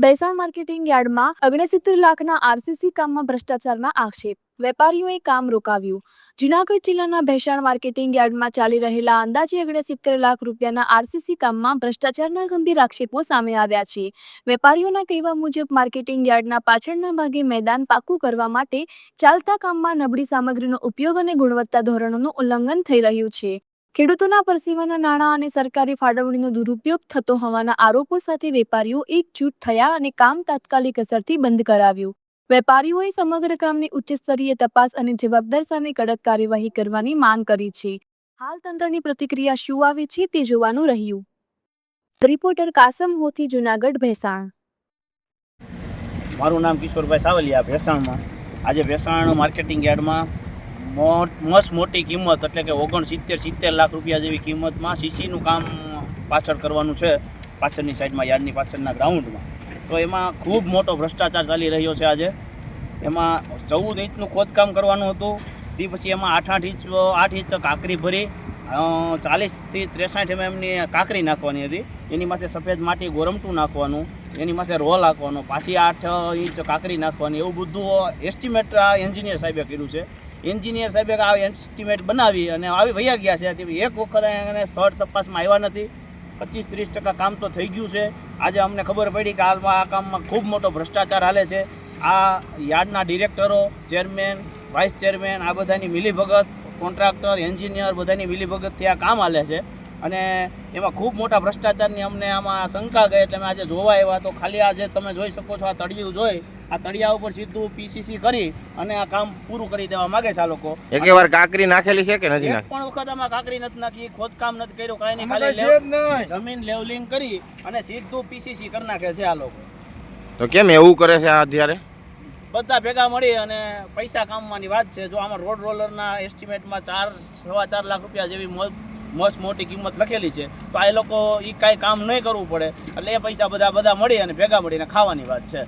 Bhesan marketing યાર્ડમાં 69 લાખના RCC કામમાં ભ્રષ્ટાચારના આક્ષેપ. વેપારીઓએ કામ રોકાવ્યું. જૂનાગઢ જિલ્લાના ભેસાણ માર્કેટિંગ યાર્ડમાં ચાલી રહેલા અંદાજે 69 લાખ રૂપિયાના આરસીસી કામમાં ભ્રષ્ટાચારના ગંભીર આક્ષેપો સામે આવ્યા છે. વેપારીઓના કહેવા મુજબ માર્કેટિંગ યાર્ડના પાછળના ભાગે મેદાન પાકું કરવા માટે ચાલતા કામમાં નબળી સામગ્રીનો ઉપયોગ અને ગુણવત્તા ધોરણોનું ઉલ્લંઘન થઈ રહ્યું છે. ખેડૂતોના પરસેવાના નાણાં અને સરકારી ફાળવણીનો દુરુપયોગ થતો હોવાના આરોપો સાથે વેપારીઓ એકજૂટ થયા અને કામ તાત્કાલિક અસરથી બંધ કરાવ્યું. વેપારીઓએ સમગ્ર કામની ઉચ્ચ સ્તરીય તપાસ અને જવાબદાર સામે કડક કાર્યવાહી કરવાની માંગ કરી છે. હાલ તંત્રની પ્રતિક્રિયા શું આવે છે તે જોવાનું રહ્યું. રિપોર્ટર કાસમ હોથી, જૂનાગઢ, ભેસાણ. મારું નામ કિશોરભાઈ સાવલિયા, ભેસાણમાં. આજે ભેસાણ માર્કેટિંગ યાર્ડમાં મસ્ત મોટી કિંમત એટલે કે 69-70 લાખ રૂપિયા જેવી કિંમતમાં સીસીનું કામ પાછળ કરવાનું છે, પાછળની સાઈડમાં યાર્ડની પાછળના ગ્રાઉન્ડમાં. તો એમાં ખૂબ મોટો ભ્રષ્ટાચાર ચાલી રહ્યો છે. આજે એમાં 14 ઇંચનું ખોદકામ કરવાનું હતું. તે પછી એમાં 8 ઇંચ કાંકરી ભરી 40થી 63 mmની કાંકરી નાખવાની હતી. એની માથે સફેદ માટી ગોરમટું નાખવાનું, એની માથે રોલ નાખવાનો, પાછી 8 ઇંચ કાંકરી નાખવાની. એવું બધું એસ્ટિમેટ એન્જિનિયર સાહેબે કર્યું છે. એન્જિનિયર સાહેબે આ એસ્ટિમેટ બનાવી અને આવી વયા ગયા છે. એક વખત એને સ્થળ તપાસમાં આવ્યા નથી. 25-30% કામ તો થઈ ગયું છે. આજે અમને ખબર પડી કે હાલમાં આ કામમાં ખૂબ મોટો ભ્રષ્ટાચાર હાલે છે. આ યાર્ડના ડિરેક્ટરો, ચેરમેન, વાઇસ ચેરમેન આ બધાની મિલીભગત, કોન્ટ્રાક્ટર, એન્જિનિયર બધાની મિલીભગતથી આ કામ હાલે છે અને એમાં ખૂબ મોટા ભ્રષ્ટાચારની અમને આમાં શંકા ગઈ. એટલે અમે આજે જોવા આવ્યા. તો ખાલી આજે તમે જોઈ શકો છો, આ તળિયું જોઈ, આ તળિયા ઉપર સીધું પીસીસી કરી અને આ કામ પૂરું કરી દેવા માંગે છે આ લોકો. એકવાર કાંકરી નાખેલી છે કે નથી નાખી? પણ વખત આમાં કાંકરી નથી નાખી, ખોદકામ નથી કર્યું, કાંઈ નહીં. ખાલી જમીન લેવલિંગ કરી અને સીધું પીસીસી કરી નાખે છે આ લોકો. તો કેમ એવું કરે છે આ અત્યારે? બધા ભેગા મળી અને પૈસા કામવાની વાત છે. જો આમાં રોડ રોલરના એસ્ટિમેટમાં 4-4.25 લાખ રૂપિયા જેવી મસ્ત મોટી કિંમત લખેલી છે. તો આ લોકો એ કાંઈ કામ નહીં કરવું પડે એટલે એ પૈસા બધા મળી અને ભેગા મળીને ખાવાની વાત છે.